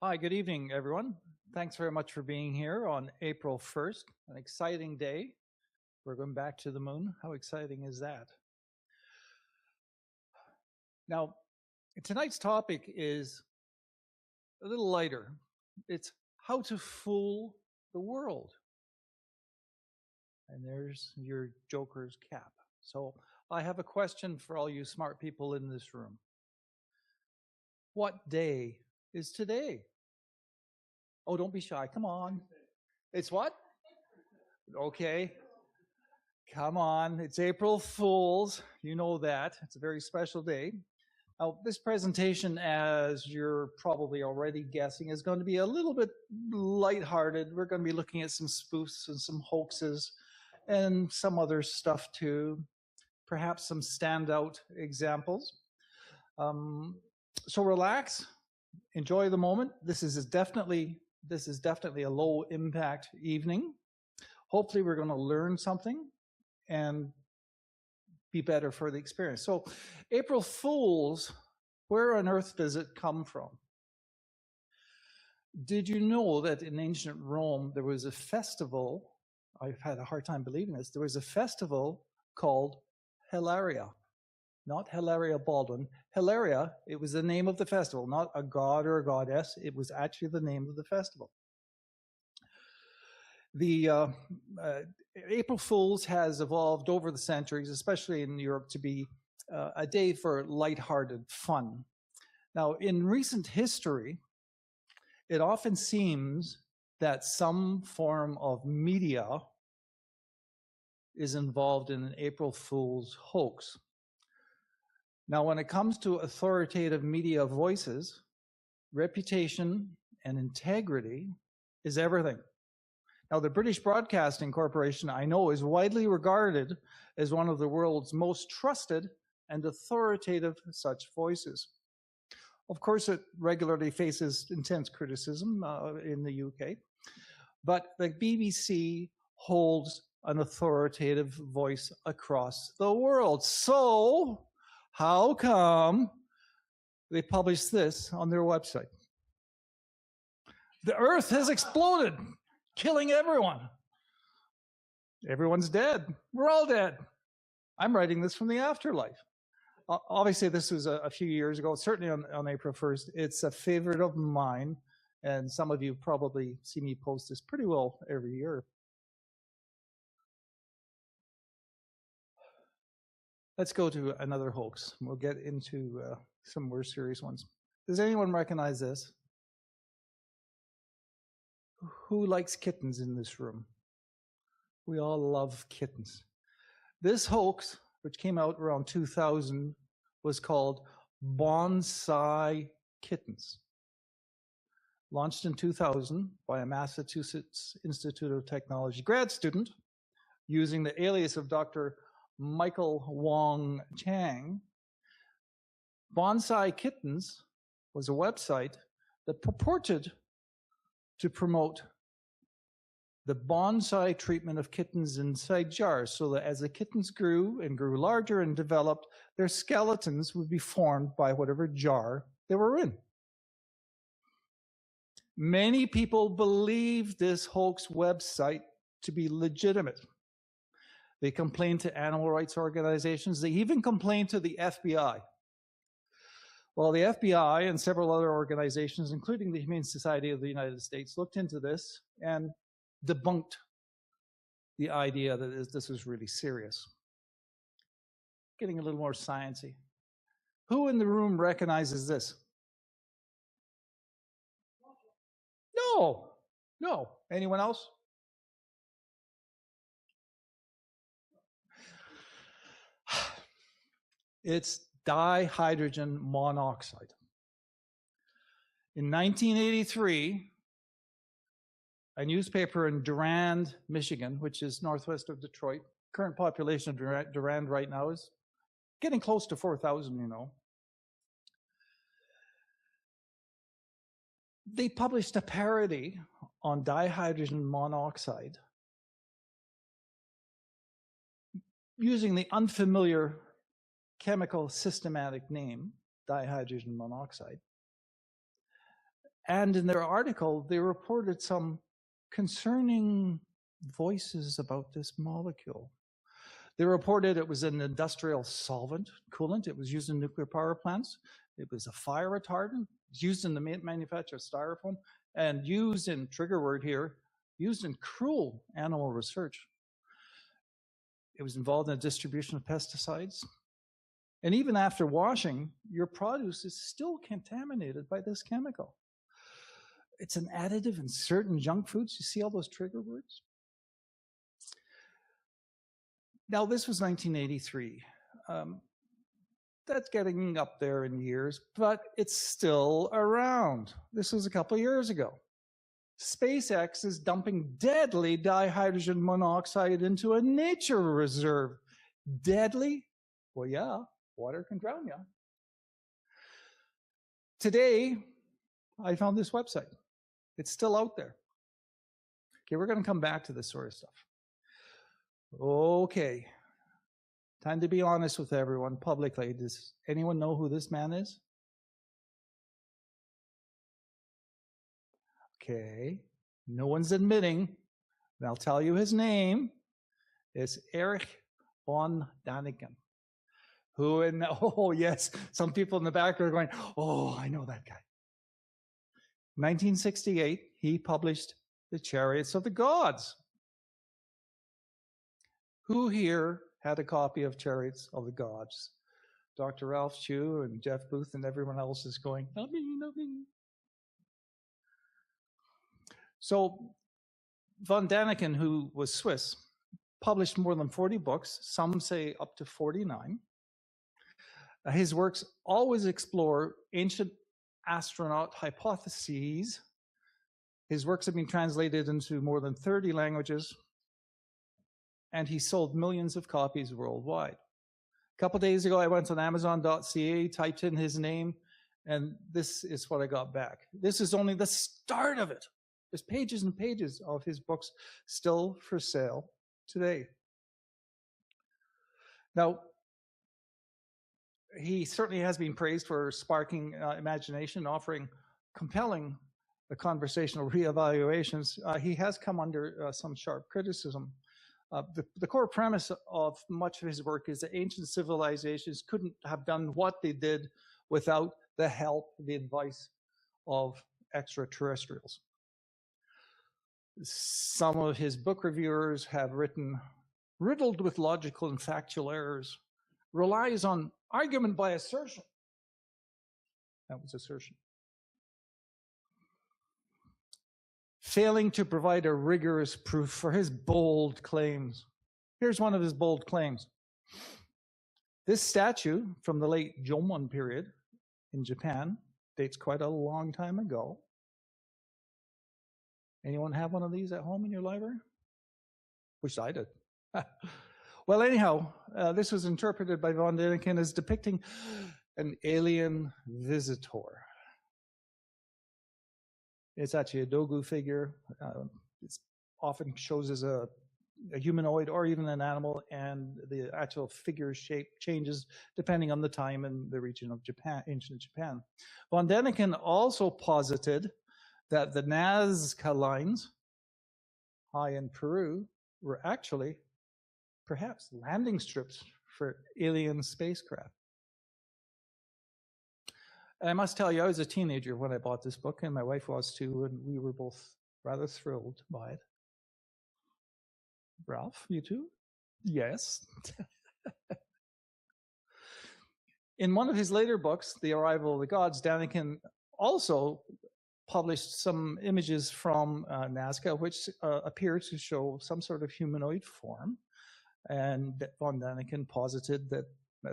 Hi, good evening, everyone. Thanks very much for being here on April 1st, an exciting day. We're going back to the moon. How exciting is that? Now, tonight's topic is a little lighter. It's how to fool the world. And there's your Joker's cap. So I have a question for all you smart people in this room. What day is today? Oh, don't be shy. Come on. It's what? Okay. Come on. It's April Fool's. You know that. It's a very special day. Now, this presentation, as you're probably already guessing, is going to be a little bit lighthearted. We're going to be looking at some spoofs and some hoaxes and some other stuff too, perhaps some standout examples. So relax, enjoy the moment. This is definitely a low impact evening. Hopefully we're going to learn something and be better for the experience. So April Fools, where on earth does it come from? Did you know that in ancient Rome there was a festival? I've had a hard time believing this. There was a festival called Hilaria. Not Hilaria Baldwin. Hilaria, it was the name of the festival, not a god or a goddess. It was actually the name of the festival. The April Fools has evolved over the centuries, especially in Europe, to be a day for lighthearted fun. Now, in recent history, it often seems that some form of media is involved in an April Fool's hoax. Now, when it comes to authoritative media voices, reputation and integrity is everything. Now, the British Broadcasting Corporation, I know, is widely regarded as one of the world's most trusted and authoritative such voices. Of course, it regularly faces intense criticism in the UK, but the BBC holds an authoritative voice across the world. So, how come they publish this on their website? The Earth has exploded, killing everyone. Everyone's dead. We're all dead. I'm writing this from the afterlife. Obviously, this was a few years ago, certainly on April 1st. It's a favorite of mine, and some of you probably see me post this pretty well every year. Let's go to another hoax. We'll get into some more serious ones. Does anyone recognize this? Who likes kittens in this room? We all love kittens. This hoax, which came out around 2000, was called Bonsai Kittens. Launched in 2000 by a Massachusetts Institute of Technology grad student using the alias of Dr. Michael Wong Chang. Bonsai Kittens was a website that purported to promote the bonsai treatment of kittens inside jars, so that as the kittens grew and grew larger and developed, their skeletons would be formed by whatever jar they were in. Many people believe this hoax website to be legitimate. They complained to animal rights organizations. They even complained to the FBI. Well, the FBI and several other organizations, including the Humane Society of the United States, looked into this and debunked the idea that this was really serious. Getting a little more sciencey. Who in the room recognizes this? No. Anyone else? It's dihydrogen monoxide. In 1983, a newspaper in Durand, Michigan, which is northwest of Detroit, current population of Durand right now is getting close to 4,000, you know. They published a parody on dihydrogen monoxide using the unfamiliar chemical systematic name, dihydrogen monoxide. And in their article, they reported some concerning voices about this molecule. They reported it was an industrial solvent, coolant. It was used in nuclear power plants. It was a fire retardant. It was used in the manufacture of styrofoam and used in, trigger word here, used in cruel animal research. It was involved in the distribution of pesticides. And even after washing, your produce is still contaminated by this chemical. It's an additive in certain junk foods. You see all those trigger words? Now, this was 1983. That's getting up there in years, but it's still around. This was a couple of years ago. SpaceX is dumping deadly dihydrogen monoxide into a nature reserve. Deadly? Well, yeah, water can drown you. Today, I found this website. It's still out there. Okay, we're going to come back to this sort of stuff. Okay, time to be honest with everyone publicly. Does anyone know who this man is? Okay, no one's admitting. And I'll tell you his name. It's Erich von Däniken. Who in, oh yes, some people in the back are going, oh, I know that guy. 1968, he published The Chariots of the Gods. Who here had a copy of Chariots of the Gods? Dr. Ralph Chu and Jeff Booth and everyone else is going, not me, not me. So von Däniken, who was Swiss, published more than 40 books, some say up to 49. His works always explore ancient astronaut hypotheses. His works have been translated into more than 30 languages, and he sold millions of copies worldwide. A couple days ago, I went on Amazon.ca, typed in his name, and this is what I got back. This is only the start of it. There's pages and pages of his books still for sale today. Now, he certainly has been praised for sparking imagination, offering compelling conversational reevaluations. He has come under some sharp criticism. The core premise of much of his work is that ancient civilizations couldn't have done what they did without the help, the advice of extraterrestrials. Some of his book reviewers have written, riddled with logical and factual errors, relies on argument by assertion. That was assertion. Failing to provide a rigorous proof for his bold claims. Here's one of his bold claims. This statue from the late Jomon period in Japan dates quite a long time ago. Anyone have one of these at home in your library? Wish I did. Well, anyhow, this was interpreted by von Däniken as depicting an alien visitor. It's actually a Dogu figure. It often shows as a humanoid or even an animal, and the actual figure shape changes depending on the time and the region of Japan, ancient Japan. Von Däniken also posited that the Nazca lines high in Peru were actually perhaps landing strips for alien spacecraft. And I must tell you, I was a teenager when I bought this book, and my wife was too, and we were both rather thrilled by it. Ralph, you too? Yes. In one of his later books, The Arrival of the Gods, Däniken also published some images from Nazca, which appear to show some sort of humanoid form. And von Däniken posited that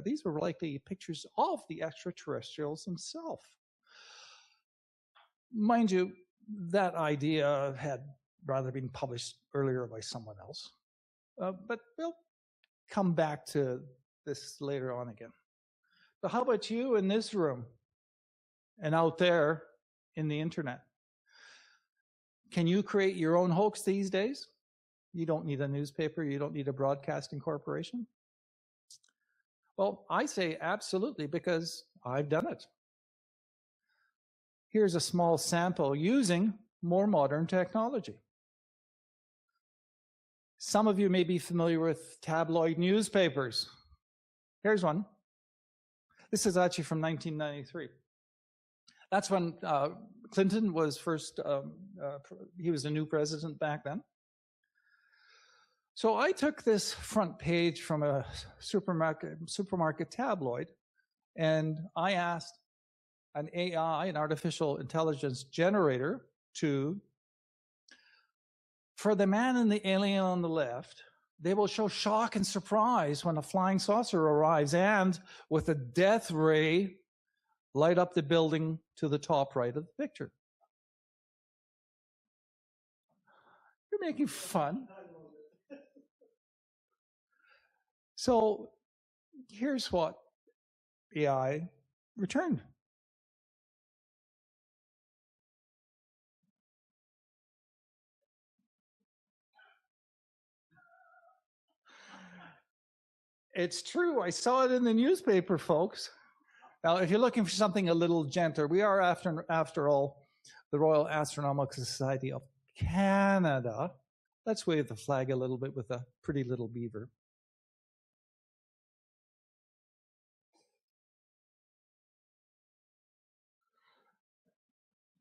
these were likely pictures of the extraterrestrials themselves. Mind you, that idea had rather been published earlier by someone else. But we'll come back to this later on again. But how about you in this room and out there in the internet? Can you create your own hoax these days? You don't need a newspaper. You don't need a broadcasting corporation. Well, I say absolutely, because I've done it. Here's a small sample using more modern technology. Some of you may be familiar with tabloid newspapers. Here's one. This is actually from 1993. That's when Clinton was first, he was the new president back then. So I took this front page from a supermarket tabloid, and I asked an AI, an artificial intelligence generator, for the man and the alien on the left, they will show shock and surprise when a flying saucer arrives and, with a death ray, light up the building to the top right of the picture. You're making fun. So here's what AI returned. It's true. I saw it in the newspaper, folks. Now, if you're looking for something a little gentler, we are, after all, the Royal Astronomical Society of Canada. Let's wave the flag a little bit with a pretty little beaver.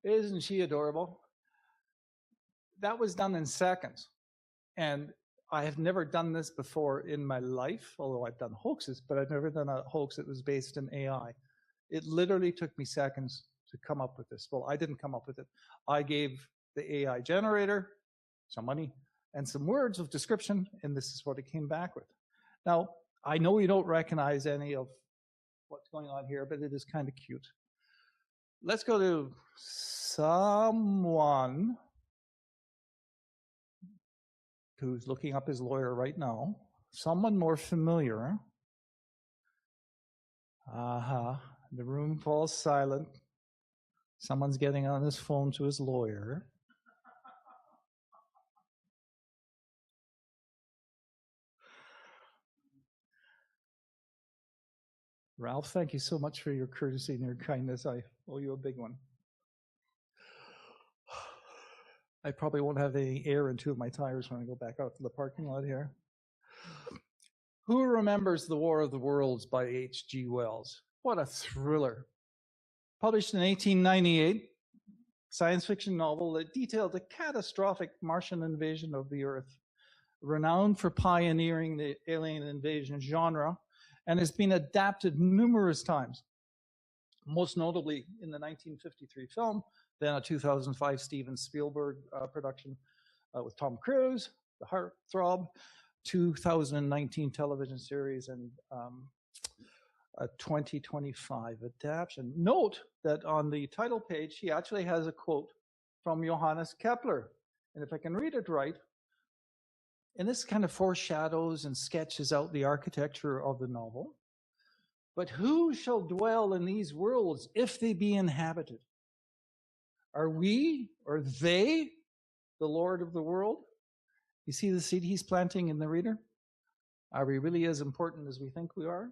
Isn't she adorable? That was done in seconds. And I have never done this before in my life, although I've done hoaxes, but I've never done a hoax that was based in AI. It literally took me seconds to come up with this. Well, I didn't come up with it. I gave the AI generator some money and some words of description, and this is what it came back with. Now, I know you don't recognize any of what's going on here, but it is kind of cute. Let's go to someone who's looking up his lawyer right now. Someone more familiar. The room falls silent. Someone's getting on his phone to his lawyer. Ralph, thank you so much for your courtesy and your kindness. I owe you a big one. I probably won't have any air in two of my tires when I go back out to the parking lot here. Who remembers The War of the Worlds by H.G. Wells? What a thriller. Published in 1898, science fiction novel that detailed the catastrophic Martian invasion of the Earth, renowned for pioneering the alien invasion genre, and has been adapted numerous times, most notably in the 1953 film, then a 2005 Steven Spielberg production with Tom Cruise, The Heartthrob, 2019 television series, and a 2025 adaptation. Note that on the title page, he actually has a quote from Johannes Kepler. And if I can read it right, and this kind of foreshadows and sketches out the architecture of the novel. But who shall dwell in these worlds if they be inhabited? Are we or they the Lord of the world? You see the seed he's planting in the reader? Are we really as important as we think we are?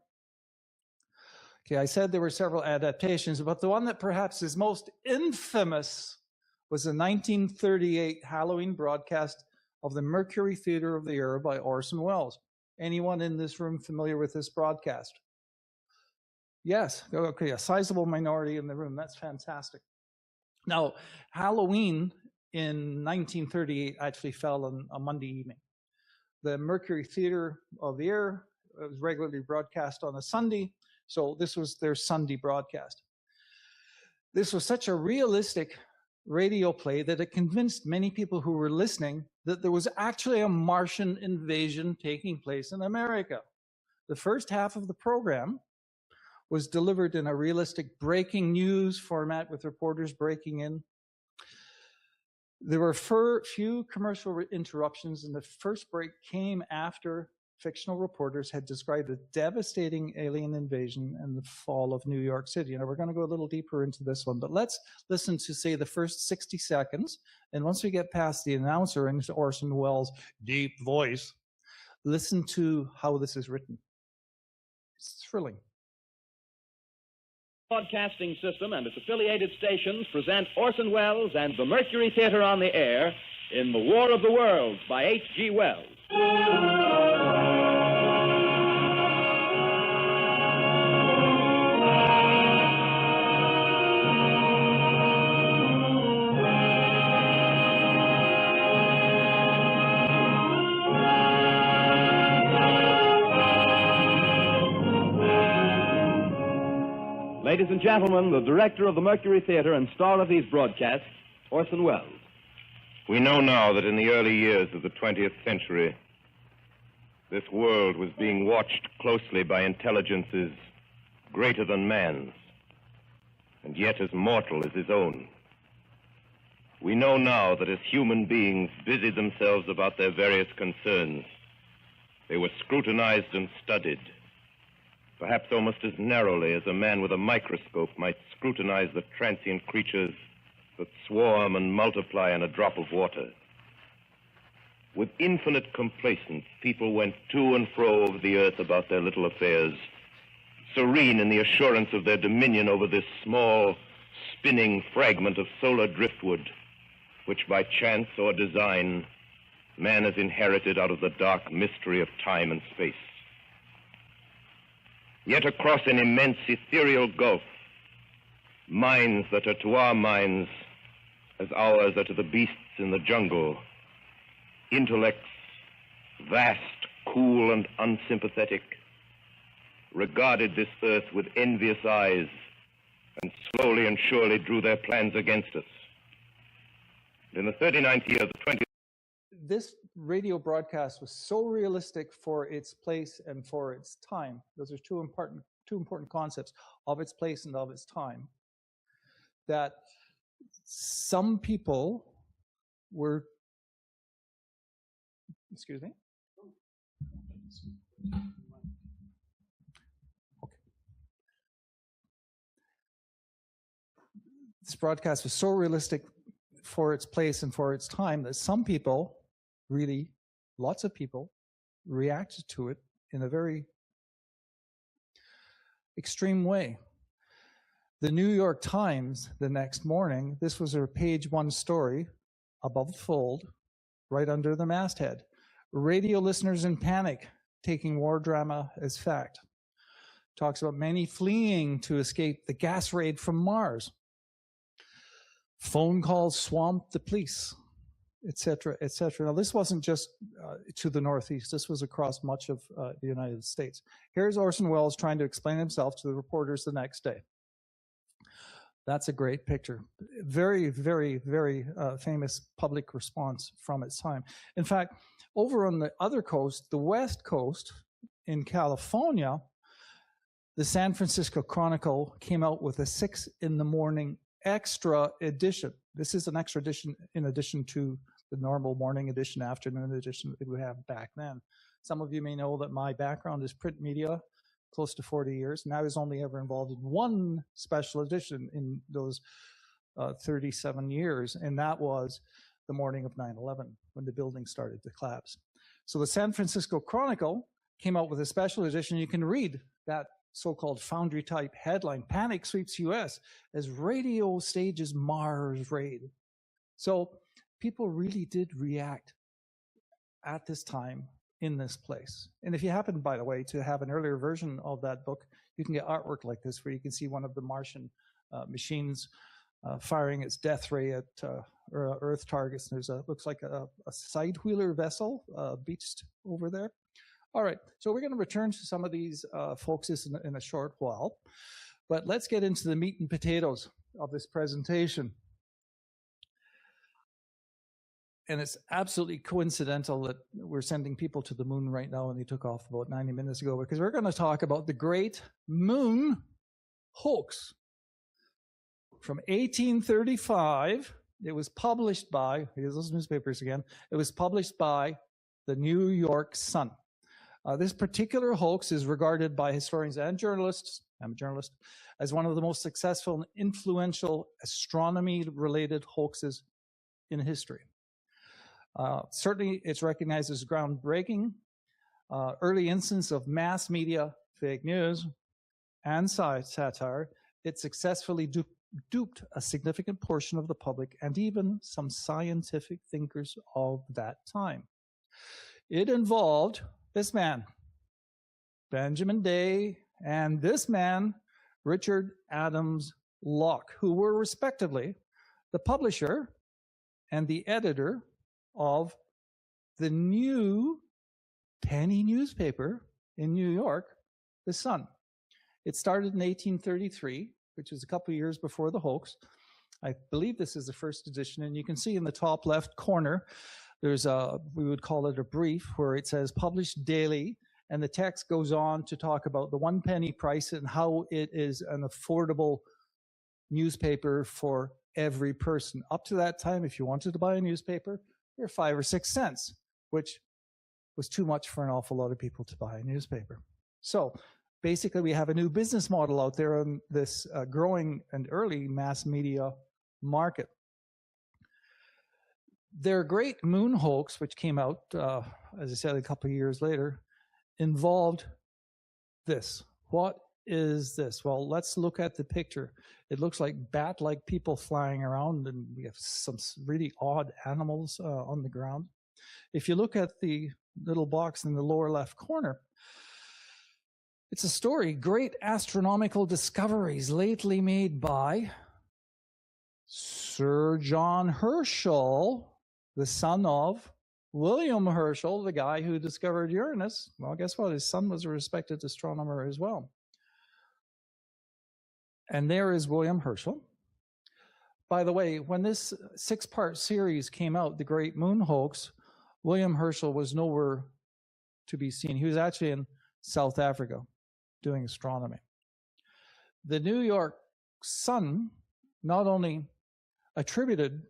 Okay, I said there were several adaptations, but the one that perhaps is most infamous was the 1938 Halloween broadcast of the Mercury Theater of the Air by Orson Welles. Anyone in this room familiar with this broadcast? Yes, okay, a sizable minority in the room. That's fantastic. Now, Halloween in 1938 actually fell on a Monday evening. The Mercury Theater of the Air was regularly broadcast on a Sunday, so this was their Sunday broadcast. This was such a realistic radio play that it convinced many people who were listening that there was actually a Martian invasion taking place in America. The first half of the program was delivered in a realistic breaking news format with reporters breaking in. There were few commercial interruptions, and the first break came after fictional reporters had described a devastating alien invasion and the fall of New York City. And we're going to go a little deeper into this one, but let's listen to, say, the first 60 seconds. And once we get past the announcer and Orson Welles' deep voice, listen to how this is written. It's thrilling. Broadcasting system and its affiliated stations present Orson Welles and the Mercury Theater on the air in The War of the Worlds by H.G. Wells. Ladies and gentlemen, the director of the Mercury Theater and star of these broadcasts, Orson Welles. We know now that in the early years of the 20th century, this world was being watched closely by intelligences greater than man's, and yet as mortal as his own. We know now that as human beings busied themselves about their various concerns, they were scrutinized and studied, perhaps almost as narrowly as a man with a microscope might scrutinize the transient creatures that swarm and multiply in a drop of water. With infinite complacence, people went to and fro over the earth about their little affairs, serene in the assurance of their dominion over this small, spinning fragment of solar driftwood, which by chance or design, man has inherited out of the dark mystery of time and space. Yet across an immense ethereal gulf, minds that are to our minds as ours are to the beasts in the jungle, intellects vast, cool, and unsympathetic, regarded this earth with envious eyes and slowly and surely drew their plans against us. In the 39th year of the 20th... This radio broadcast was so realistic for its place and for its time. Those are two important concepts, of its place and of its time, that some people were, excuse me? Okay. This broadcast was so realistic for its place and for its time that some people, really lots of people, reacted to it in a very extreme way. The New York Times, the next morning, this was a page one story above the fold, right under the masthead. Radio listeners in panic, taking war drama as fact. Talks about many fleeing to escape the gas raid from Mars. Phone calls swamped the police, etc., etc. Now, this wasn't just to the Northeast. This was across much of the United States. Here's Orson Welles trying to explain himself to the reporters the next day. That's a great picture. Very, very, very famous public response from its time. In fact, over on the other coast, the West Coast in California, the San Francisco Chronicle came out with a 6 a.m. extra edition. This is an extra edition in addition to the normal morning edition, afternoon edition that we have back then. Some of you may know that my background is print media, close to 40 years, and I was only ever involved in one special edition in those 37 years, and that was the morning of 9/11, when the building started to collapse. So the San Francisco Chronicle came out with a special edition. You can read that so-called foundry-type headline, "Panic Sweeps U.S. as Radio Stages Mars Raid." So people really did react at this time in this place. And if you happen, by the way, to have an earlier version of that book, you can get artwork like this, where you can see one of the Martian machines firing its death ray at Earth targets. There's looks like a side-wheeler vessel beached over there. All right, so we're going to return to some of these folks in a short while, but let's get into the meat and potatoes of this presentation. And it's absolutely coincidental that we're sending people to the moon right now, and they took off about 90 minutes ago, because we're going to talk about the Great Moon Hoax. From 1835, it was published by, here's those newspapers again, it was published by the New York Sun. This particular hoax is regarded by historians and journalists, I'm a journalist, as one of the most successful and influential astronomy-related hoaxes in history. Certainly, it's recognized as groundbreaking, early instance of mass media fake news and satire, it successfully duped a significant portion of the public and even some scientific thinkers of that time. It involved this man, Benjamin Day, and this man, Richard Adams Locke, who were respectively the publisher and the editor of the new penny newspaper in New York, The Sun. It started in 1833, which is a couple of years before the hoax. I believe this is the first edition, and you can see in the top left corner, there's we would call it a brief, where it says published daily, and the text goes on to talk about the 1 penny price and how it is an affordable newspaper for every person. Up to that time, if you wanted to buy a newspaper, they were 5 or 6 cents, which was too much for an awful lot of people to buy a newspaper. So basically, we have a new business model out there on this growing and early mass media market. Their great moon hoax, which came out, as I said, a couple of years later, involved this. What is this? Well, let's look at the picture. It looks like bat-like people flying around, and we have some really odd animals on the ground. If you look at the little box in the lower left corner, it's a story, great astronomical discoveries lately made by Sir John Herschel, the son of William Herschel, the guy who discovered Uranus. Well, guess what? His son was a respected astronomer as well. And there is William Herschel. By the way, when this 6-part series came out, The Great Moon Hoax, William Herschel was nowhere to be seen. He was actually in South Africa doing astronomy. The New York Sun not only attributed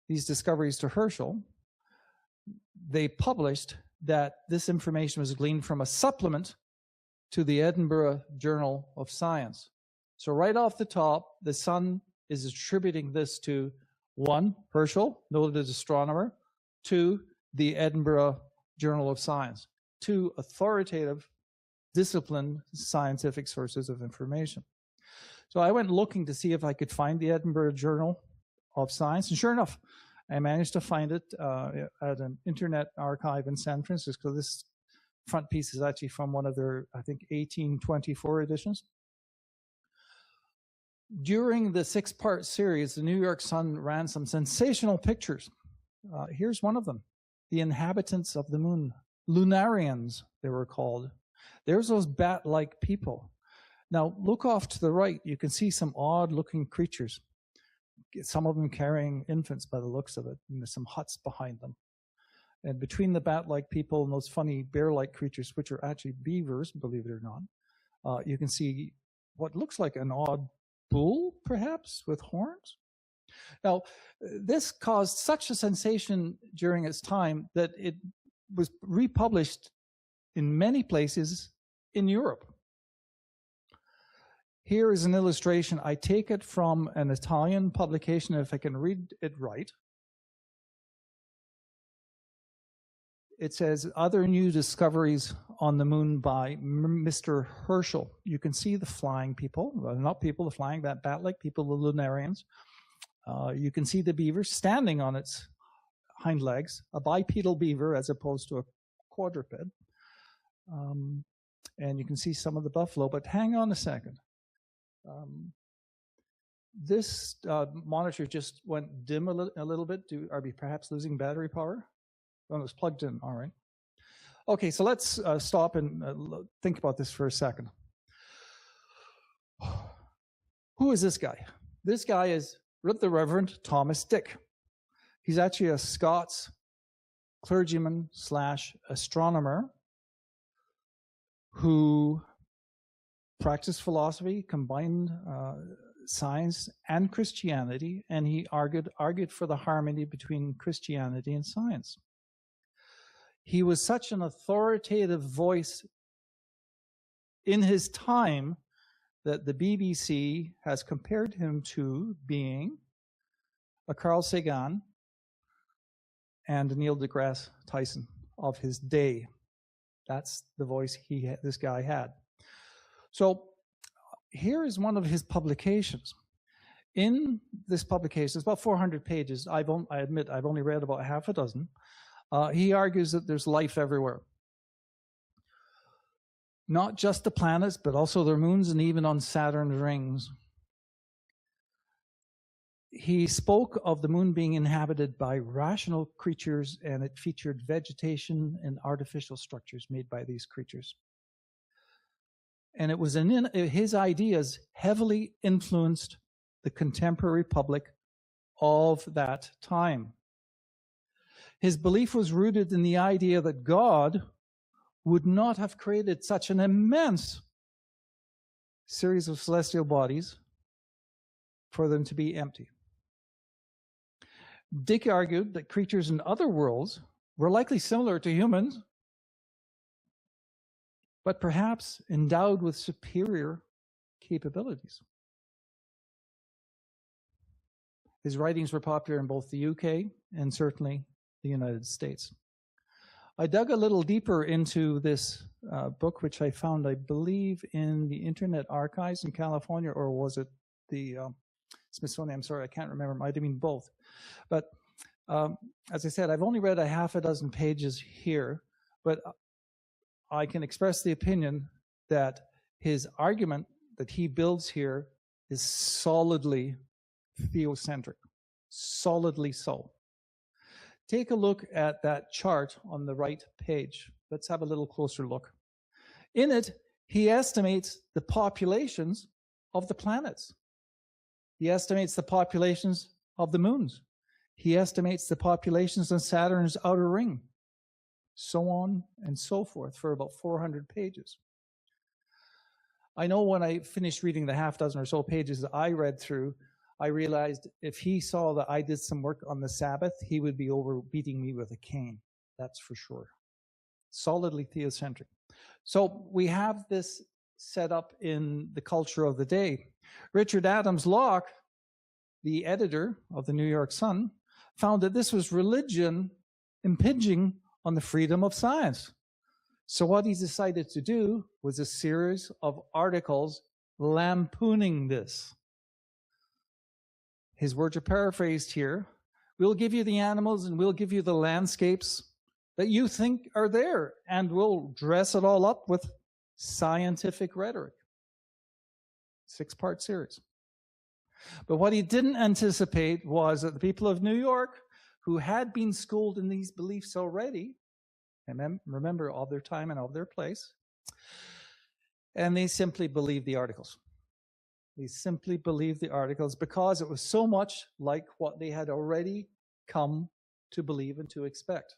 these discoveries to Herschel, they published that this information was gleaned from a supplement to the Edinburgh Journal of Science. So right off the top, the Sun is attributing this to 1, Herschel, noted astronomer, 2, the Edinburgh Journal of Science, 2 authoritative, disciplined scientific sources of information. So I went looking to see if I could find the Edinburgh Journal of Science, and sure enough, I managed to find it at an internet archive in San Francisco. This front piece is actually from one of their, I think, 1824 editions. During the 6-part series, the New York Sun ran some sensational pictures. Here's one of them. The inhabitants of the moon, lunarians, they were called. There's those bat-like people. Now, look off to the right. You can see some odd-looking creatures. Some of them carrying infants by the looks of it, and there's some huts behind them. And between the bat-like people and those funny bear-like creatures, which are actually beavers, believe it or not, you can see what looks like an odd bull, perhaps, with horns. Now, this caused such a sensation during its time that it was republished in many places in Europe. Here is an illustration. I take it from an Italian publication, if I can read it right. It says, other new discoveries on the moon by Mr. Herschel. You can see the flying people, well, not people, the flying, that bat-like people, the lunarians. You can see the beaver standing on its hind legs, a bipedal beaver as opposed to a quadruped. And you can see some of the buffalo, but hang on a second. This monitor just went dim a little bit. Are we perhaps losing battery power? Oh, it's plugged in, all right. Okay, so let's stop and think about this for a second. Who is this guy? This guy is the Reverend Thomas Dick. He's actually a Scots clergyman / astronomer who practiced philosophy, combined science and Christianity, and he argued for the harmony between Christianity and science. He was such an authoritative voice in his time that the BBC has compared him to being a Carl Sagan and a Neil deGrasse Tyson of his day. That's the voice this guy had. So here is one of his publications. In this publication, it's about 400 pages. I admit I've only read about half a dozen. He argues that there's life everywhere. Not just the planets, but also their moons and even on Saturn's rings. He spoke of the moon being inhabited by rational creatures, and it featured vegetation and artificial structures made by these creatures. And it was his ideas heavily influenced the contemporary public of that time. His belief was rooted in the idea that God would not have created such an immense series of celestial bodies for them to be empty. Dick argued that creatures in other worlds were likely similar to humans, but perhaps endowed with superior capabilities. His writings were popular in both the UK and certainly the United States. I dug a little deeper into this book, which I found, I believe, in the Internet Archives in California, or was it the Smithsonian? I'm sorry, I can't remember. It might have been both. But as I said, I've only read a half a dozen pages here, but I can express the opinion that his argument that he builds here is solidly theocentric, solidly so. Take a look at that chart on the right page. Let's have a little closer look. In it, he estimates the populations of the planets. He estimates the populations of the moons. He estimates the populations on Saturn's outer ring, so on and so forth, for about 400 pages. I know when I finished reading the half dozen or so pages that I read through, I realized if he saw that I did some work on the Sabbath, he would be beating me with a cane. That's for sure. Solidly theocentric. So we have this set up in the culture of the day. Richard Adams Locke, the editor of the New York Sun, found that this was religion impinging on the freedom of science. So what he decided to do was a series of articles lampooning this. His words are paraphrased here. We'll give you the animals and we'll give you the landscapes that you think are there, and we'll dress it all up with scientific rhetoric. 6-part series. But what he didn't anticipate was that the people of New York, who had been schooled in these beliefs already, remember of their time and of their place, and they simply believed the articles. They simply believed the articles because it was so much like what they had already come to believe and to expect.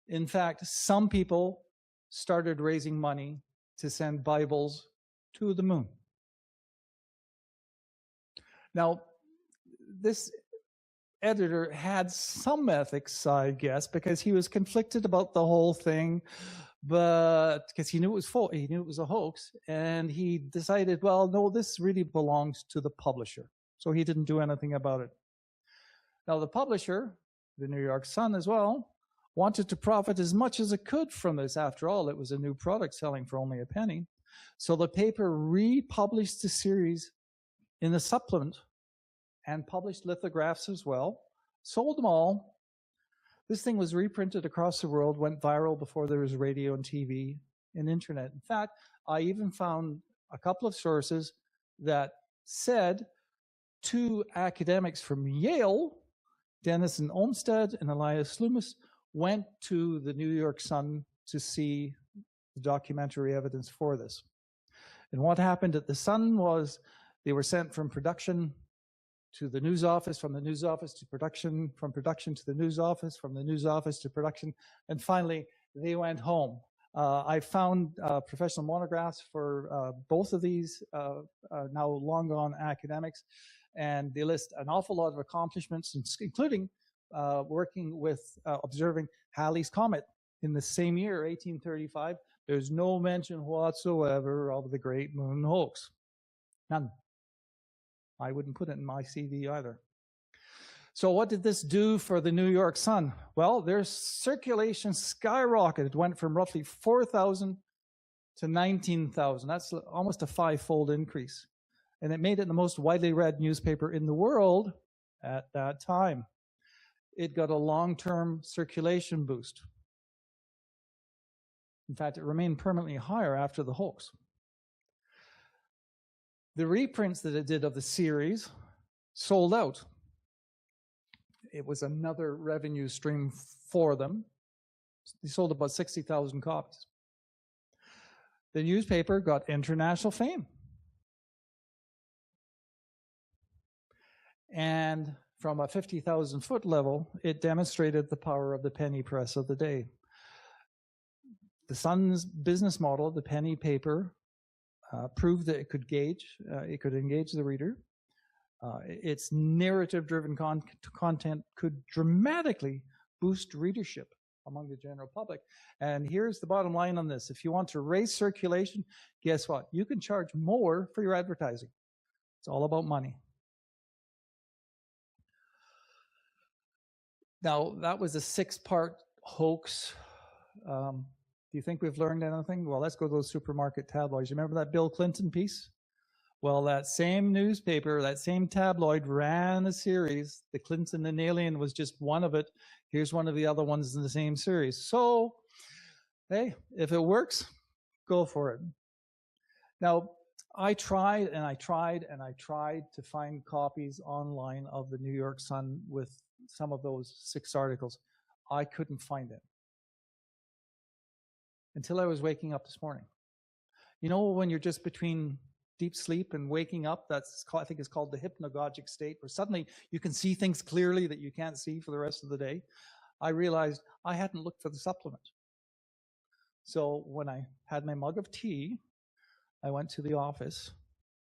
In fact, some people started raising money to send Bibles to the moon. Now, this editor had some ethics, I guess, because he was conflicted about the whole thing, but because he knew it was a hoax, and he decided, well, no, this really belongs to the publisher. So he didn't do anything about it. Now, the publisher, the New York Sun as well, wanted to profit as much as it could from this. After all, it was a new product selling for only a penny. So the paper republished the series in a supplement and published lithographs as well, sold them all. This thing was reprinted across the world, went viral before there was radio and TV and internet. In fact, I even found a couple of sources that said 2 academics from Yale, Denison Olmsted and Elias Loomis, went to the New York Sun to see the documentary evidence for this. And what happened at the Sun was they were sent from production to the news office, from the news office to production, from production to the news office, from the news office to production, and finally they went home. I found professional monographs for both of these now long gone academics, and they list an awful lot of accomplishments, including working with observing Halley's Comet in the same year, 1835. There's no mention whatsoever of the Great Moon hoax. None. I wouldn't put it in my CV either. So what did this do for the New York Sun? Well, their circulation skyrocketed. It went from roughly 4,000 to 19,000. That's almost a 5-fold increase. And it made it the most widely read newspaper in the world at that time. It got a long-term circulation boost. In fact, it remained permanently higher after the hoax. The reprints that it did of the series sold out. It was another revenue stream for them. They sold about 60,000 copies. The newspaper got international fame. And from a 50,000-foot level, it demonstrated the power of the penny press of the day. The Sun's business model, the penny paper, proved that it could engage the reader. Its narrative-driven content could dramatically boost readership among the general public. And here's the bottom line on this. If you want to raise circulation, guess what? You can charge more for your advertising. It's all about money. Now, that was a 6-part hoax. Do you think we've learned anything? Well, let's go to those supermarket tabloids. You remember that Bill Clinton piece? Well, that same newspaper, that same tabloid ran a series. The Clinton and Alien was just one of it. Here's one of the other ones in the same series. So, hey, if it works, go for it. Now, I tried to find copies online of the New York Sun with some of those 6 articles. I couldn't find it until I was waking up this morning. You know, when you're just between deep sleep and waking up, I think it's called the hypnagogic state, where suddenly you can see things clearly that you can't see for the rest of the day. I realized I hadn't looked for the supplement. So when I had my mug of tea, I went to the office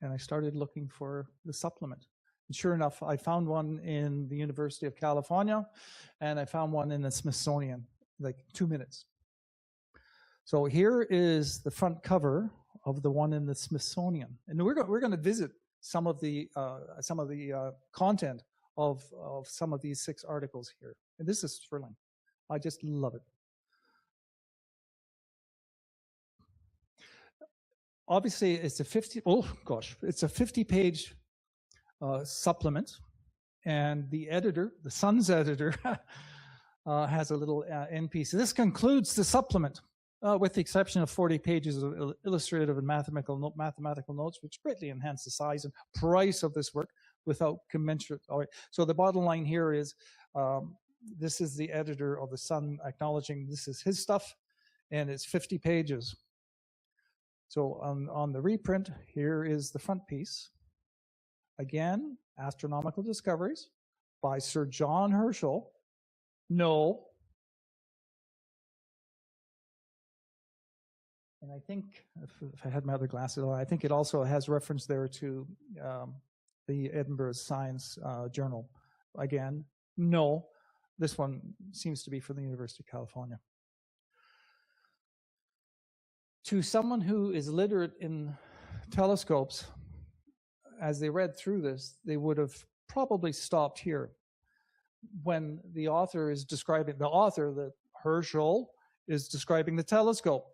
and I started looking for the supplement. And sure enough, I found one in the University of California, and I found one in the Smithsonian, like 2 minutes. So here is the front cover of the one in the Smithsonian, and we're going to visit some of the content of some of these 6 articles here, and this is thrilling. I just love it. Obviously, it's a 50-page supplement, and the editor, the Sun's editor, has a little end piece. So this concludes the supplement. With the exception of 40 pages of illustrative and mathematical notes, which greatly enhance the size and price of this work without commensurate. All right. So the bottom line here is, this is the editor of the Sun acknowledging this is his stuff, and it's 50 pages. So on the reprint, here is the front piece. Again, Astronomical Discoveries by Sir John Herschel. No. And I think, if I had my other glasses on, I think it also has reference there to the Edinburgh Science Journal. Again, no. This one seems to be from the University of California. To someone who is literate in telescopes, as they read through this, they would have probably stopped here. When the author is describing, that Herschel is describing the telescope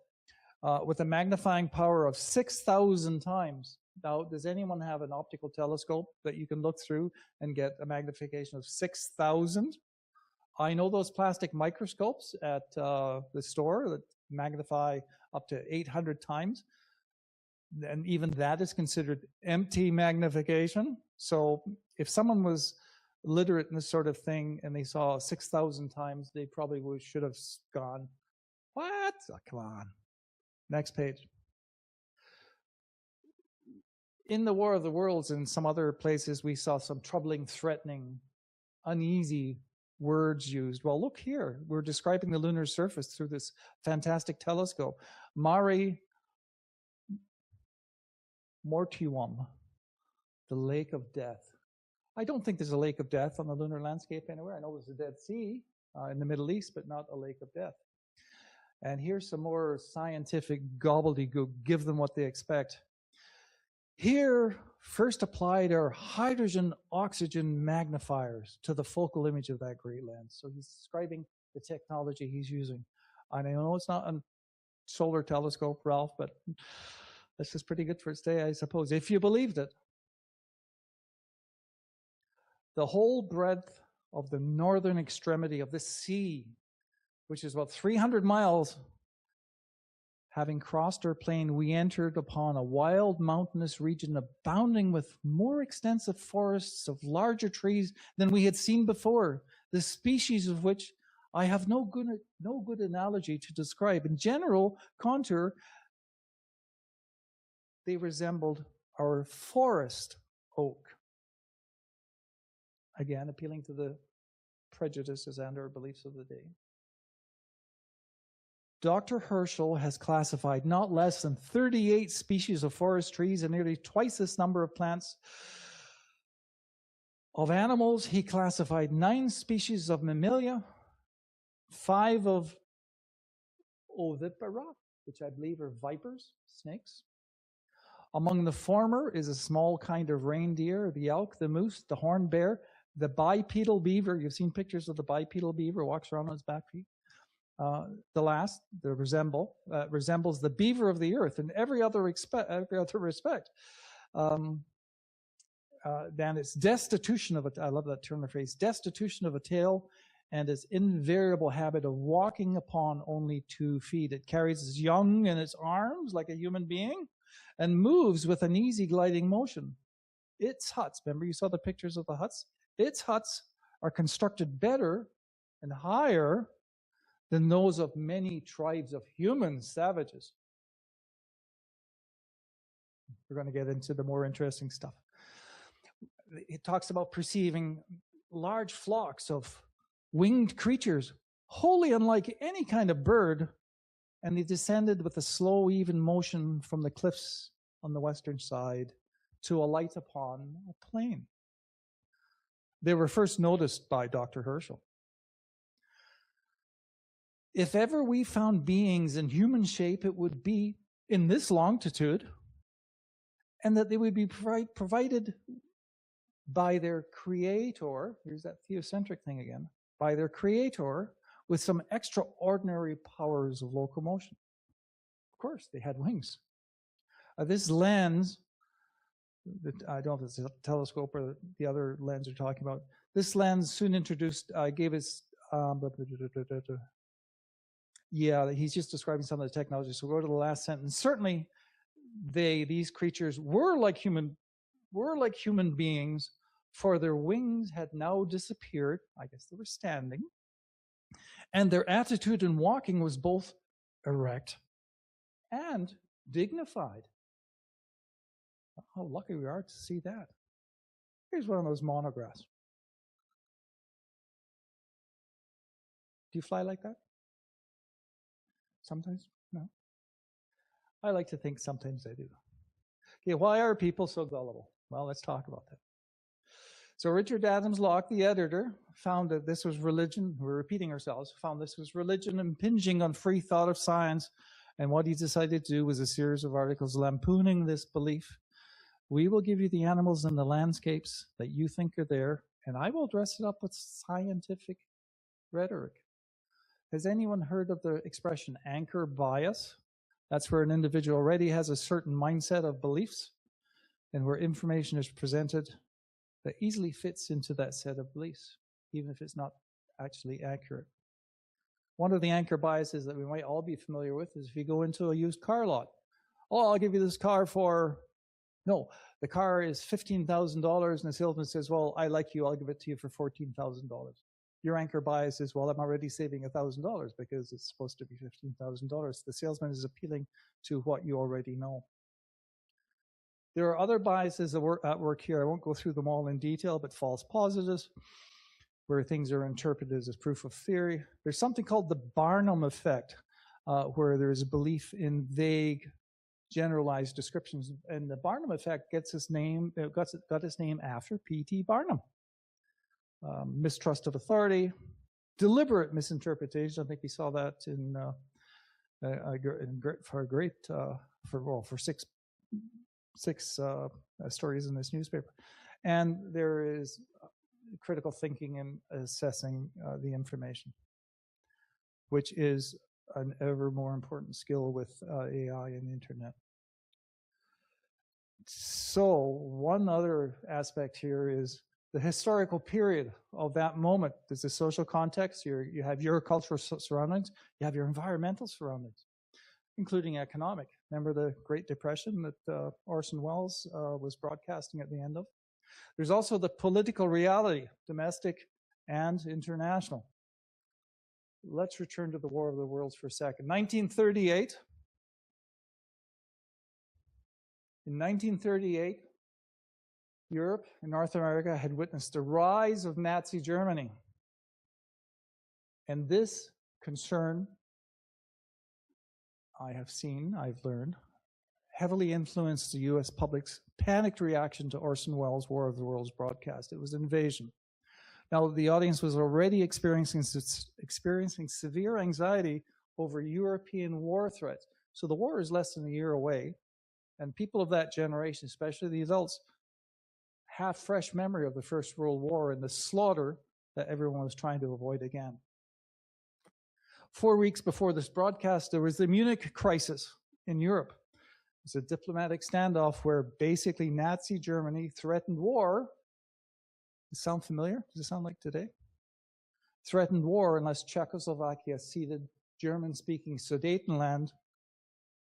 with a magnifying power of 6,000 times. Now, does anyone have an optical telescope that you can look through and get a magnification of 6,000? I know those plastic microscopes at the store that magnify up to 800 times. And even that is considered empty magnification. So if someone was literate in this sort of thing and they saw 6,000 times, they probably should have gone, what? Oh, come on. Next page. In the War of the Worlds and some other places, we saw some troubling, threatening, uneasy words used. Well, look here. We're describing the lunar surface through this fantastic telescope. Mare Mortuum, the lake of death. I don't think there's a lake of death on the lunar landscape anywhere. I know there's a Dead Sea in the Middle East, but not a lake of death. And here's some more scientific gobbledygook. Give them what they expect. Here, first applied are hydrogen-oxygen magnifiers to the focal image of that great lens. So he's describing the technology he's using. And I know it's not solar telescope, Ralph, but this is pretty good for its day, I suppose, if you believed it. The whole breadth of the northern extremity of the sea, which is about 300 miles, having crossed our plain, we entered upon a wild mountainous region abounding with more extensive forests of larger trees than we had seen before, the species of which I have no good analogy to describe. In general contour, they resembled our forest oak. Again, appealing to the prejudices and our beliefs of the day. Dr. Herschel has classified not less than 38 species of forest trees and nearly twice this number of plants. Of animals, he classified 9 species of mammalia, 5 of ovipara, which I believe are vipers, snakes. Among the former is a small kind of reindeer, the elk, the moose, the horned bear, the bipedal beaver. You've seen pictures of the bipedal beaver, walks around on his back feet. The last, resembles the beaver of the earth in every other respect. Then its destitution of I love that turn of phrase, destitution of a tail, and its invariable habit of walking upon only 2 feet. It carries its young in its arms like a human being, and moves with an easy gliding motion. Its huts, remember you saw the pictures of the huts? Its huts are constructed better and higher than those of many tribes of human savages. We're going to get into the more interesting stuff. It talks about perceiving large flocks of winged creatures, wholly unlike any kind of bird, and they descended with a slow, even motion from the cliffs on the western side to alight upon a plain. They were first noticed by Dr. Herschel. If ever we found beings in human shape, it would be in this longitude, and that they would be provided by their creator, here's that theocentric thing again, by their creator with some extraordinary powers of locomotion. Of course, they had wings. This lens, I don't know if it's a telescope or the other lens you're talking about, this lens soon introduced, gave us, yeah, he's just describing some of the technology. So we'll go to the last sentence. Certainly, these creatures were like human beings, for their wings had now disappeared. I guess they were standing, and their attitude in walking was both erect and dignified. How lucky we are to see that. Here's one of those monographs. Do you fly like that? Sometimes? No. I like to think sometimes I do. Okay, why are people so gullible? Well, let's talk about that. So Richard Adams Locke, the editor, found that this was religion, we're repeating ourselves, found this was religion impinging on free thought of science, and what he decided to do was a series of articles lampooning this belief. We will give you the animals and the landscapes that you think are there, and I will dress it up with scientific rhetoric. Has anyone heard of the expression anchor bias? That's where an individual already has a certain mindset of beliefs, and where information is presented that easily fits into that set of beliefs, even if it's not actually accurate. One of the anchor biases that we might all be familiar with is if you go into a used car lot. Oh, I'll give you this car for, no, the car is $15,000, and the salesman says, well, I like you, I'll give it to you for $14,000. Your anchor bias is, well, I'm already saving $1,000 because it's supposed to be $15,000. The salesman is appealing to what you already know. There are other biases at work here. I won't go through them all in detail, but false positives, where things are interpreted as proof of theory. There's something called the Barnum effect, where there's a belief in vague, generalized descriptions. And the Barnum effect got its name after P.T. Barnum. Mistrust of authority, deliberate misinterpretation. I think we saw that for six stories in this newspaper. And there is critical thinking and assessing the information, which is an ever more important skill with AI and the internet. So one other aspect here is the historical period of that moment. There's a social context. You have your cultural surroundings. You have your environmental surroundings, including economic. Remember the Great Depression that Orson Welles was broadcasting at the end of? There's also the political reality, domestic and international. Let's return to the War of the Worlds for a second. 1938. In 1938, Europe and North America had witnessed the rise of Nazi Germany. And this concern, I've learned, heavily influenced the US public's panicked reaction to Orson Welles' War of the Worlds broadcast. It was an invasion. Now, the audience was already experiencing severe anxiety over European war threats. So the war is less than a year away. And people of that generation, especially the adults, have fresh memory of the First World War and the slaughter that everyone was trying to avoid again. 4 weeks before this broadcast, there was the Munich crisis in Europe. It was a diplomatic standoff where basically Nazi Germany threatened war. Does it sound familiar? Does it sound like today? Threatened war unless Czechoslovakia ceded German-speaking Sudetenland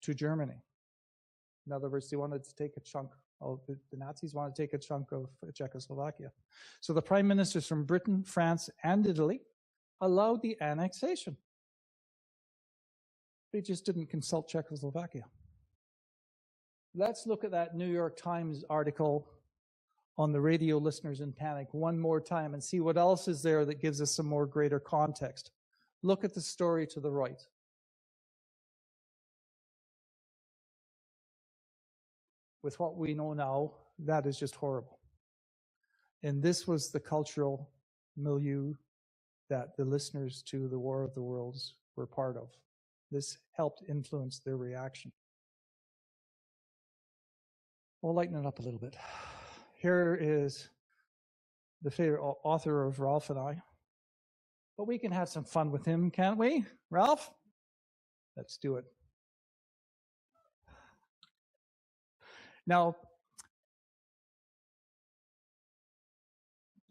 to Germany. In other words, they wanted to take a chunk of, the Nazis wanted to take a chunk of Czechoslovakia. So the prime ministers from Britain, France, and Italy allowed the annexation. They just didn't consult Czechoslovakia. Let's look at that New York Times article on the radio listeners in panic one more time and see what else is there that gives us some more greater context. Look at the story to the right. With what we know now, that is just horrible. And this was the cultural milieu that the listeners to the War of the Worlds were part of. This helped influence their reaction. We'll lighten it up a little bit. Here is the favorite author of Ralph and I. But we can have some fun with him, can't we? Ralph? Let's do it. Now,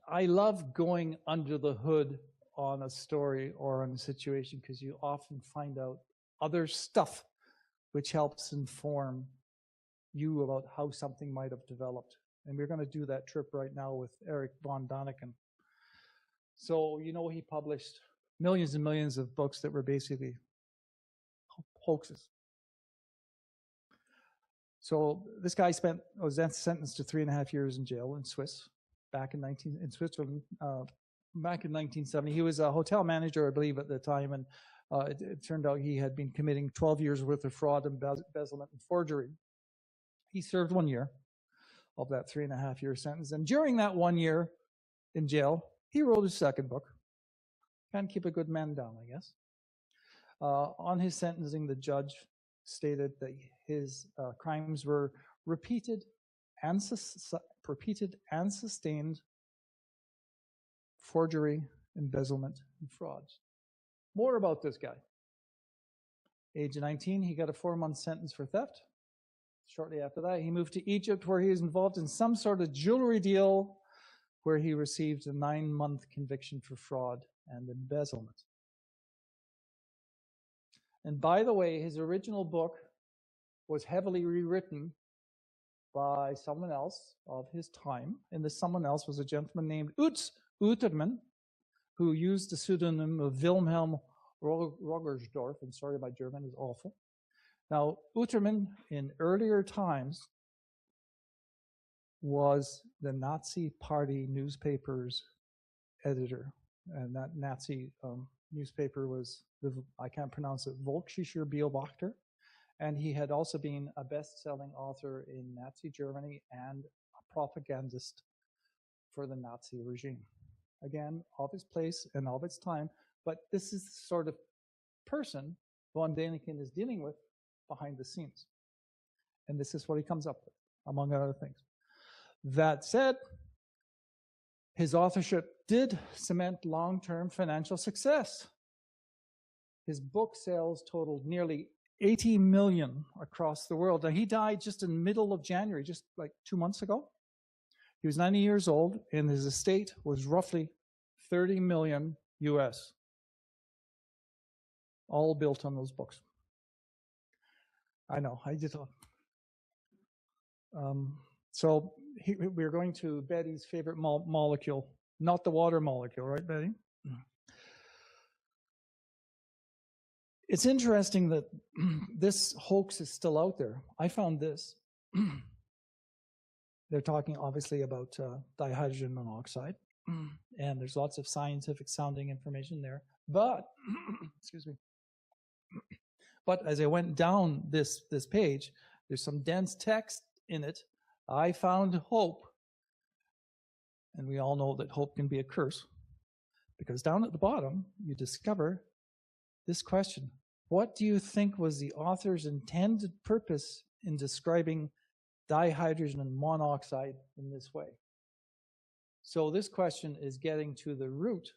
I love going under the hood on a story or on a situation because you often find out other stuff which helps inform you about how something might have developed. And we're going to do that trip right now with Eric von Däniken. So, you know, he published millions and millions of books that were basically hoaxes. So this guy was then sentenced to 3.5 years in jail in Switzerland back in 1970. He was a hotel manager, I believe, at the time, and it turned out he had been committing 12 years worth of fraud, embezzlement, and forgery. He served 1 year of that 3.5-year sentence, and during that 1 year in jail, he wrote his second book. Can't keep a good man down, I guess. On his sentencing, the judge stated that his crimes were repeated and sustained forgery, embezzlement, and frauds. More about this guy. Age 19, he got a 4-month sentence for theft. Shortly after that, he moved to Egypt, where he was involved in some sort of jewelry deal, where he received a 9-month conviction for fraud and embezzlement. And by the way, his original book was heavily rewritten by someone else of his time, and this someone else was a gentleman named Utermann, who used the pseudonym of Wilhelm Rogersdorf. I'm sorry, my German is awful. Now, Utermann, in earlier times, was the Nazi Party newspaper's editor, and that Nazi newspaper was, I can't pronounce it, Volksischer Beobachter, and he had also been a best-selling author in Nazi Germany and a propagandist for the Nazi regime. Again, of his place and of its time, but this is the sort of person von Däniken is dealing with behind the scenes. And this is what he comes up with, among other things. That said, his authorship did cement long-term financial success. His book sales totaled nearly 80 million across the world. Now, he died just in the middle of January, just like 2 months ago. He was 90 years old, and his estate was roughly 30 million US, all built on those books. I know, I did. So we're going to Betty's favorite molecule, not the water molecule, right, Betty? It's interesting that this hoax is still out there. I found this. They're talking obviously about dihydrogen monoxide, and there's lots of scientific sounding information there. But, excuse me. But as I went down this page, there's some dense text in it. I found hope. And we all know that hope can be a curse, because down at the bottom, you discover this question. What do you think was the author's intended purpose in describing dihydrogen monoxide in this way? So this question is getting to the root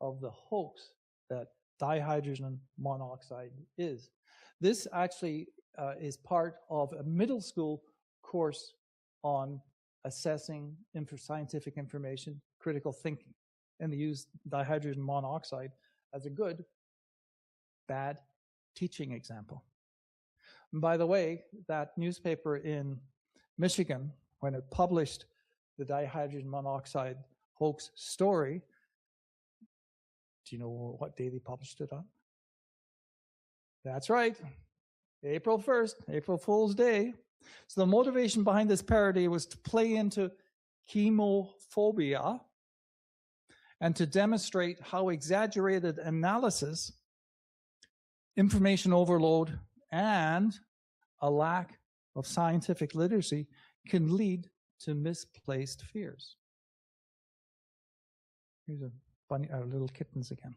of the hoax that dihydrogen monoxide is. This actually is part of a middle school course on assessing scientific information, critical thinking, and they use dihydrogen monoxide as a good, bad teaching example. And by the way, that newspaper in Michigan, when it published the dihydrogen monoxide hoax story, do you know what day they published it on? That's right, April 1st, April Fool's Day. So the motivation behind this parody was to play into chemophobia and to demonstrate how exaggerated analysis, information overload, and a lack of scientific literacy can lead to misplaced fears. Here's a funny, our little kittens again.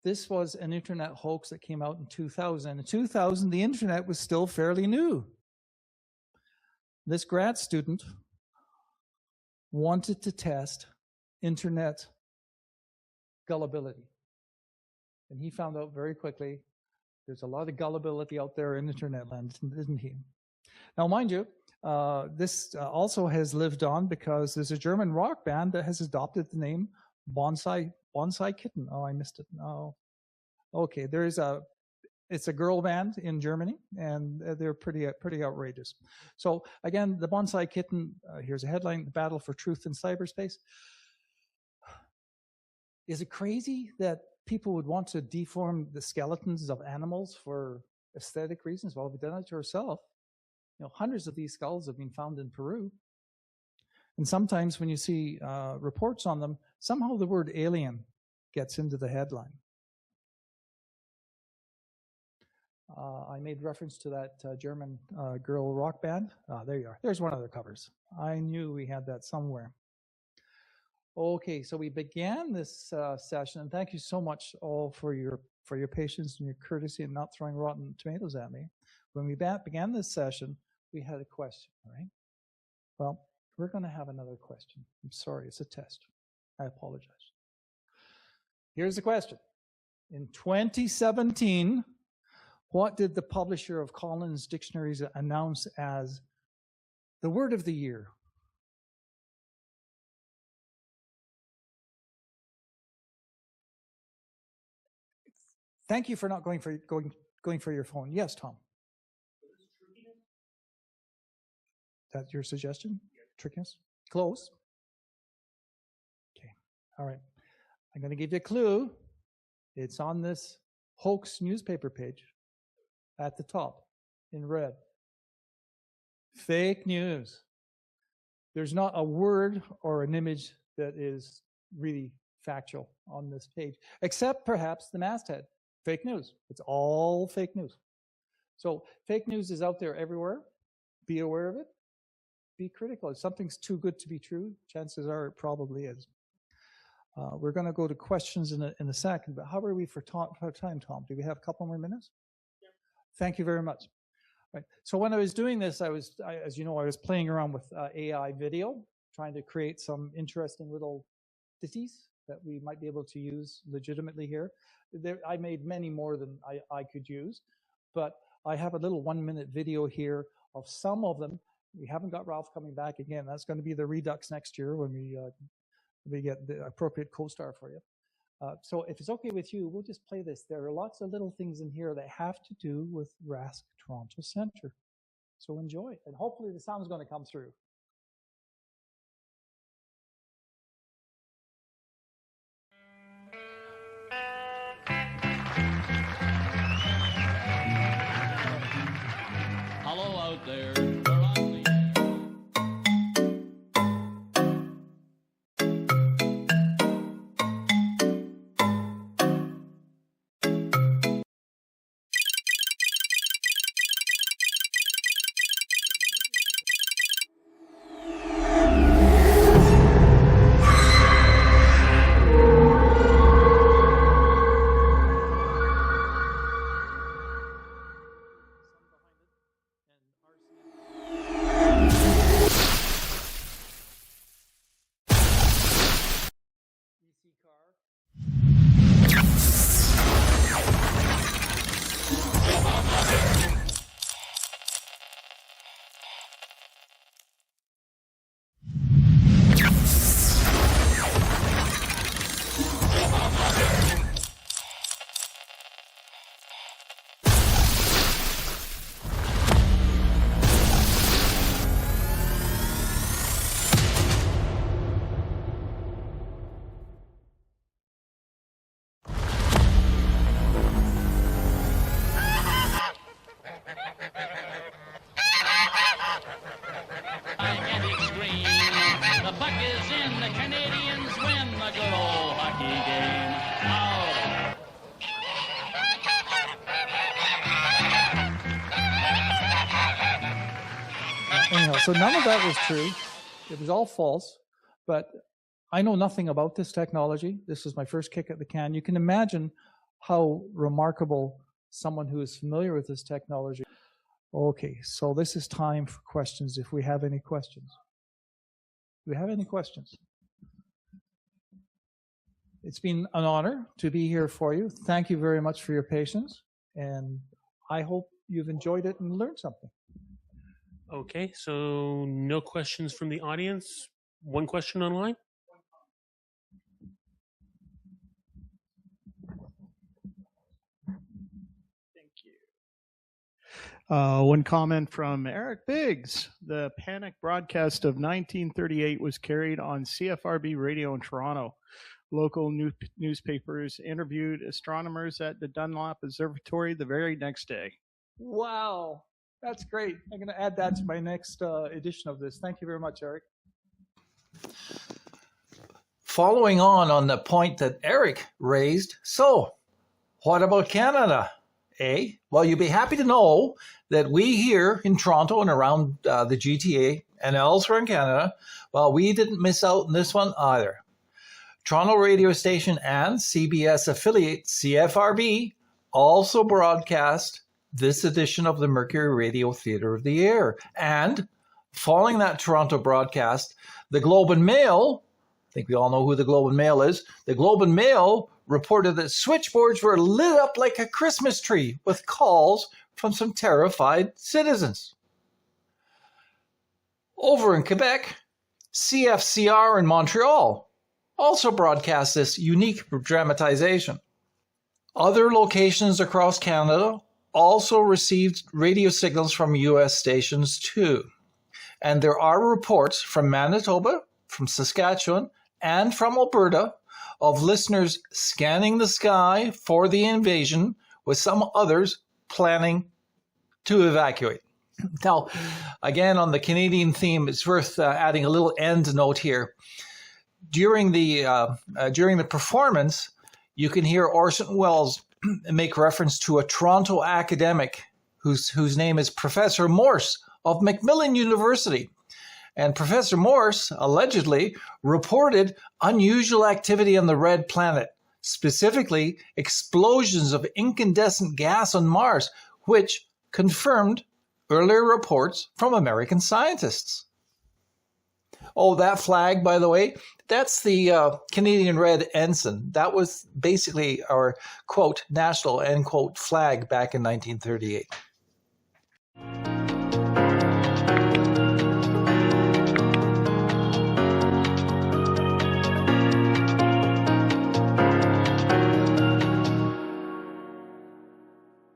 This was an internet hoax that came out in 2000. In 2000, the internet was still fairly new. This grad student wanted to test internet gullibility. And he found out very quickly there's a lot of gullibility out there in internet land, isn't he? Now, mind you, this also has lived on because there's a German rock band that has adopted the name Bonsai Kitten. Oh, I missed it. Oh, okay. It's a girl band in Germany, and they're pretty outrageous. So again, the Bonsai Kitten. Here's a headline: "The Battle for Truth in Cyberspace." Is it crazy that people would want to deform the skeletons of animals for aesthetic reasons? Well, we've done it to ourselves. You know, hundreds of these skulls have been found in Peru. And sometimes when you see reports on them, somehow the word alien gets into the headline. I made reference to that German girl rock band. There you are. There's one of the covers. I knew we had that somewhere. Okay, so we began this session, and thank you so much all for your patience and your courtesy and not throwing rotten tomatoes at me. When we began this session, we had a question, right? Well, we're going to have another question. I'm sorry, it's a test. I apologize. Here's the question. In 2017, what did the publisher of Collins Dictionaries announce as the word of the year? Thank you for not going for your phone. Yes, Tom. That's your suggestion? Trickiness? Close. Okay. All right. I'm going to give you a clue. It's on this hoax newspaper page at the top in red. Fake news. There's not a word or an image that is really factual on this page, except perhaps the masthead. Fake news. It's all fake news. So fake news is out there everywhere. Be aware of it. Be critical. If something's too good to be true, chances are it probably is. We're going to go to questions in a second, but how are we for time, Tom? Do we have a couple more minutes? Yeah. Thank you very much. Right. So when I was doing this, as you know, I was playing around with AI video, trying to create some interesting little ditties that we might be able to use legitimately here. I made many more than I could use, but I have a little 1-minute video here of some of them. We haven't got Ralph coming back again. That's going to be the Redux next year when we get the appropriate co-star for you. So if it's okay with you, we'll just play this. There are lots of little things in here that have to do with RASC Toronto Centre. So enjoy, and hopefully the sound's going to come through. Hello out there. The puck is in, the Canadians win the good old hockey game. Anyhow, so none of that was true. It was all false, but I know nothing about this technology. This is my first kick at the can. You can imagine how remarkable someone who is familiar with this technology. Okay, so this is time for questions, if we have any questions. Do we have any questions? It's been an honor to be here for you. Thank you very much for your patience, and I hope you've enjoyed it and learned something. Okay, so no questions from the audience. One question online? Thank you. One comment from Eric Biggs. The panic broadcast of 1938 was carried on CFRB radio in Toronto. Local newspapers interviewed astronomers at the Dunlop Observatory the very next day. Wow, that's great. I'm going to add that to my next edition of this. Thank you very much, Eric. Following on the point that Eric raised, so what about Canada? Well, you'll be happy to know that we here in Toronto and around the GTA and elsewhere in Canada, well, we didn't miss out on this one either. Toronto radio station and CBS affiliate CFRB also broadcast this edition of the Mercury Radio Theatre of the Air. And following that Toronto broadcast, the Globe and Mail, I think we all know who the Globe and Mail is, the Globe and Mail reported that switchboards were lit up like a Christmas tree with calls from some terrified citizens. Over in Quebec, CFCR in Montreal also broadcast this unique dramatization. Other locations across Canada also received radio signals from U.S. stations too. And there are reports from Manitoba, from Saskatchewan, and from Alberta of listeners scanning the sky for the invasion, with some others planning to evacuate. Now, again, on the Canadian theme, it's worth adding a little end note here. During the performance, you can hear Orson Welles make reference to a Toronto academic whose name is Professor Morse of Macmillan University. And Professor Morse allegedly reported unusual activity on the red planet, specifically explosions of incandescent gas on Mars, which confirmed earlier reports from American scientists. Oh, that flag, by the way, that's the Canadian Red Ensign. That was basically our, quote, national, end quote, flag back in 1938.